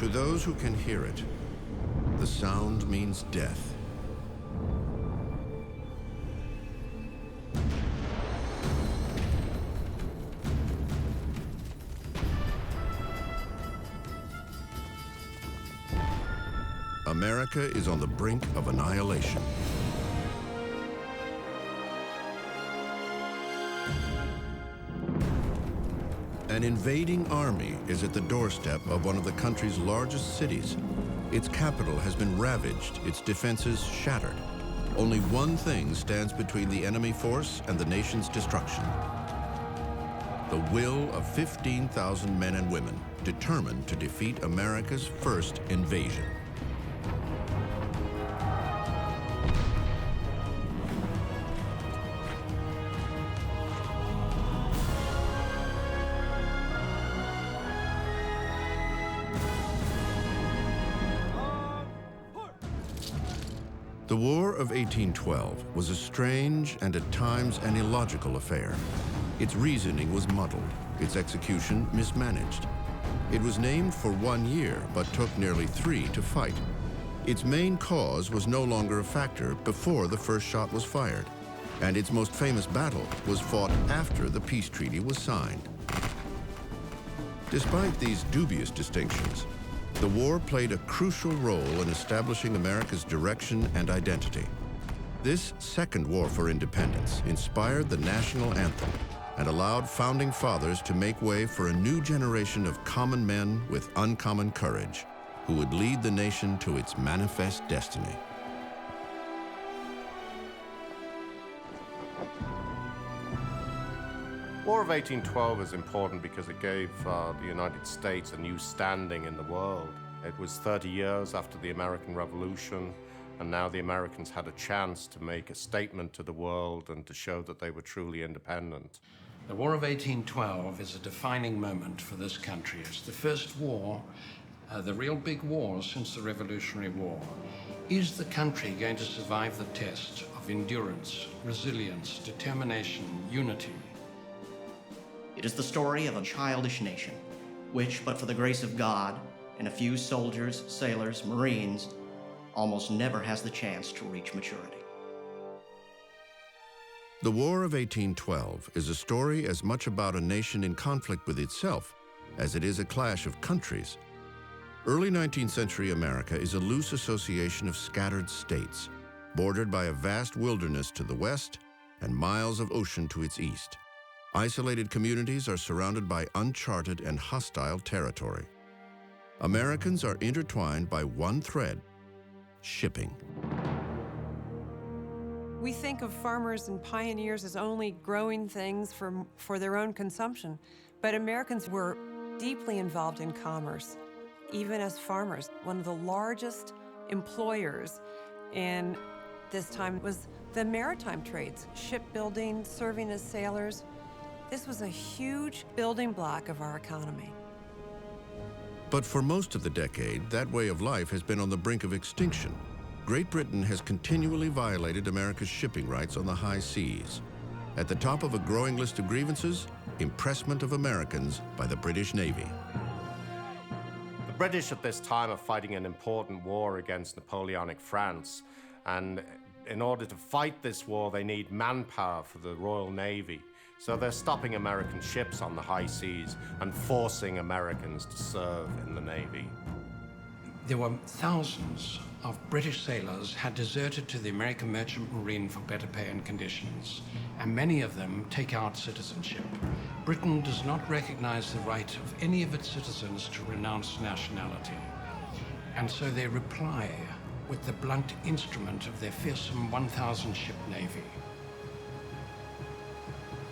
To those who can hear it, the sound means death. America is on the brink of annihilation. An invading army is at the doorstep of one of the country's largest cities. Its capital has been ravaged, its defenses shattered. Only one thing stands between the enemy force and the nation's destruction: the will of 15,000 men and women determined to defeat America's first invasion. The War of 1812 was a strange and at times an illogical affair. Its reasoning was muddled, its execution mismanaged. It was named for 1 year, but took nearly 3 to fight. Its main cause was no longer a factor before the first shot was fired, and its most famous battle was fought after the peace treaty was signed. Despite these dubious distinctions, the war played a crucial role in establishing America's direction and identity. This second war for independence inspired the national anthem and allowed founding fathers to make way for a new generation of common men with uncommon courage who would lead the nation to its manifest destiny. War of 1812 is important because it gave the United States a new standing in the world. It was 30 years after the American Revolution, and now the Americans had a chance to make a statement to the world and to show that they were truly independent. The War of 1812 is a defining moment for this country. It's the first war, the real big war since the Revolutionary War. Is the country going to survive the test of endurance, resilience, determination, unity? It is the story of a childish nation, which, but for the grace of God and a few soldiers, sailors, Marines, almost never has the chance to reach maturity. The War of 1812 is a story as much about a nation in conflict with itself as it is a clash of countries. Early 19th century America is a loose association of scattered states, bordered by a vast wilderness to the west and miles of ocean to its east. Isolated communities are surrounded by uncharted and hostile territory. Americans are intertwined by one thread: shipping. We think of farmers and pioneers as only growing things for their own consumption, but Americans were deeply involved in commerce, even as farmers. One of the largest employers in this time was the maritime trades, shipbuilding, serving as sailors. This was a huge building block of our economy. But for most of the decade, that way of life has been on the brink of extinction. Great Britain has continually violated America's shipping rights on the high seas. At the top of a growing list of grievances, impressment of Americans by the British Navy. The British at this time are fighting an important war against Napoleonic France, and in order to fight this war, they need manpower for the Royal Navy. So they're stopping American ships on the high seas and forcing Americans to serve in the Navy. There were thousands of British sailors had deserted to the American Merchant Marine for better pay and conditions, and many of them take out citizenship. Britain does not recognize the right of any of its citizens to renounce nationality, and so they reply with the blunt instrument of their fearsome 1,000-ship navy.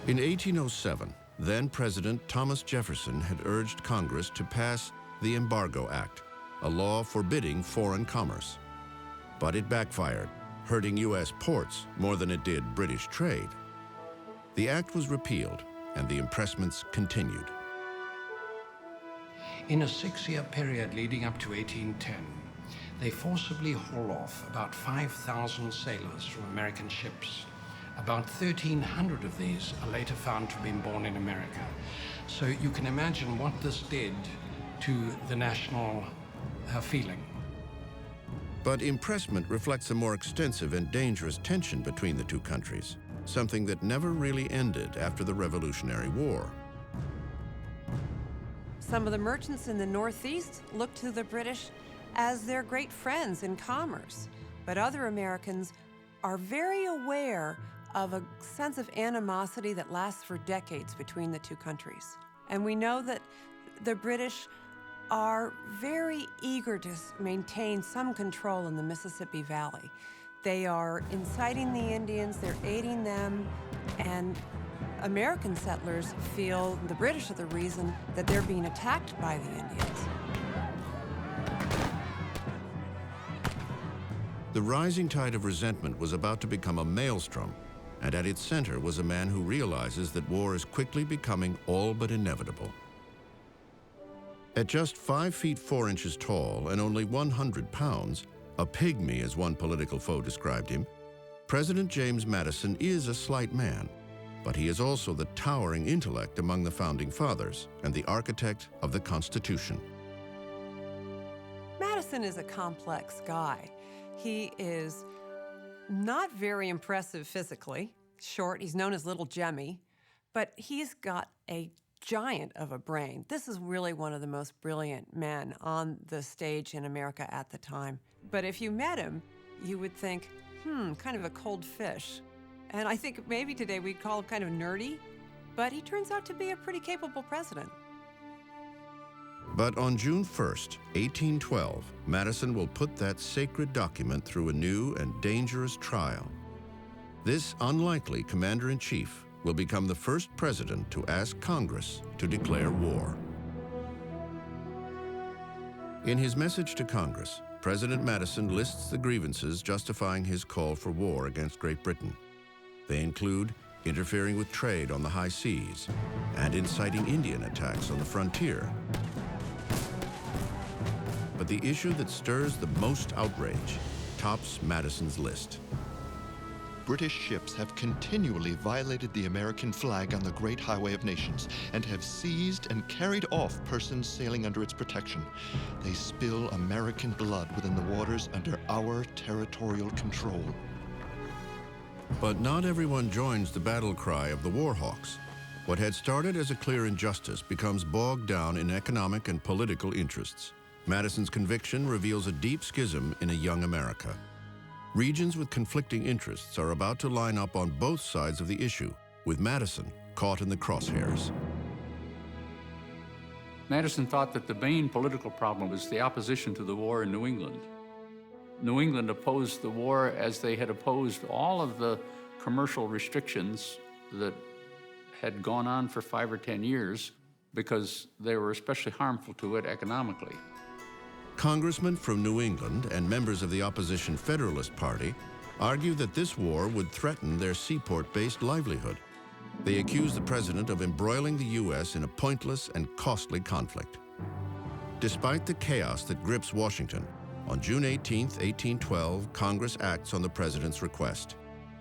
In 1807, then-President Thomas Jefferson had urged Congress to pass the Embargo Act, a law forbidding foreign commerce. But it backfired, hurting U.S. ports more than it did British trade. The act was repealed, and the impressments continued. In a 6-year period leading up to 1810, they forcibly haul off about 5,000 sailors from American ships. About 1,300 of these are later found to have been born in America. So you can imagine what this did to the national feeling. But impressment reflects a more extensive and dangerous tension between the two countries, something that never really ended after the Revolutionary War. Some of the merchants in the Northeast looked to the British as their great friends in commerce, but other Americans are very aware of a sense of animosity that lasts for decades between the two countries. And we know that the British are very eager to maintain some control in the Mississippi Valley. They are inciting the Indians, they're aiding them, and American settlers feel the British are the reason that they're being attacked by the Indians. The rising tide of resentment was about to become a maelstrom, and at its center was a man who realizes that war is quickly becoming all but inevitable. At just 5 feet 4 inches tall and only 100 pounds, a pygmy as one political foe described him, President James Madison is a slight man, but he is also the towering intellect among the founding fathers and the architect of the Constitution. Madison is a complex guy. He is not very impressive physically, short, he's known as Little Jemmy, but he's got a giant of a brain. This is really one of the most brilliant men on the stage in America at the time. But if you met him, you would think, kind of a cold fish. And I think maybe today we'd call him kind of nerdy, but he turns out to be a pretty capable president. But on June 1st, 1812, Madison will put that sacred document through a new and dangerous trial. This unlikely commander-in-chief will become the first president to ask Congress to declare war. In his message to Congress, President Madison lists the grievances justifying his call for war against Great Britain. They include interfering with trade on the high seas and inciting Indian attacks on the frontier. But the issue that stirs the most outrage tops Madison's list. British ships have continually violated the American flag on the Great Highway of Nations and have seized and carried off persons sailing under its protection. They spill American blood within the waters under our territorial control. But not everyone joins the battle cry of the war hawks. What had started as a clear injustice becomes bogged down in economic and political interests. Madison's conviction reveals a deep schism in a young America. Regions with conflicting interests are about to line up on both sides of the issue, with Madison caught in the crosshairs. Madison thought that the main political problem was the opposition to the war in New England. New England opposed the war as they had opposed all of the commercial restrictions that had gone on for 5 or 10 years because they were especially harmful to it economically. Congressmen from New England and members of the opposition Federalist Party argue that this war would threaten their seaport-based livelihood. They accuse the president of embroiling the U.S. in a pointless and costly conflict. Despite the chaos that grips Washington, on June 18, 1812, Congress acts on the president's request.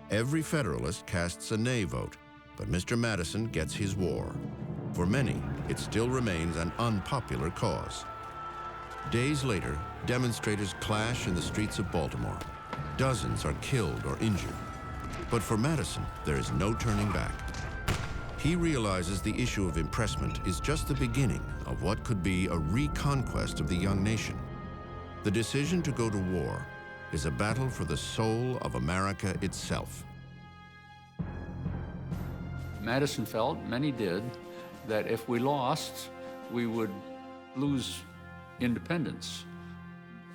Every Federalist casts a nay vote, but Mr. Madison gets his war. For many, it still remains an unpopular cause. Days later, demonstrators clash in the streets of Baltimore. Dozens are killed or injured. But for Madison, there is no turning back. He realizes the issue of impressment is just the beginning of what could be a reconquest of the young nation. The decision to go to war is a battle for the soul of America itself. Madison felt, many did, that if we lost, we would lose independence.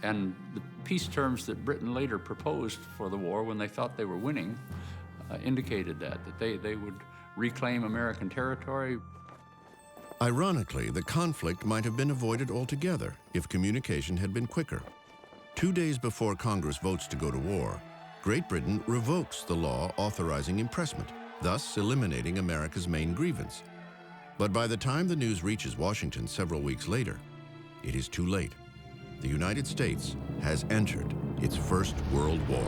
And the peace terms that Britain later proposed for the war when they thought they were winning indicated that they would reclaim American territory. Ironically, the conflict might have been avoided altogether if communication had been quicker. 2 days before Congress votes to go to war, Great Britain revokes the law authorizing impressment, thus eliminating America's main grievance. But by the time the news reaches Washington several weeks later, it is too late. The United States has entered its First World War.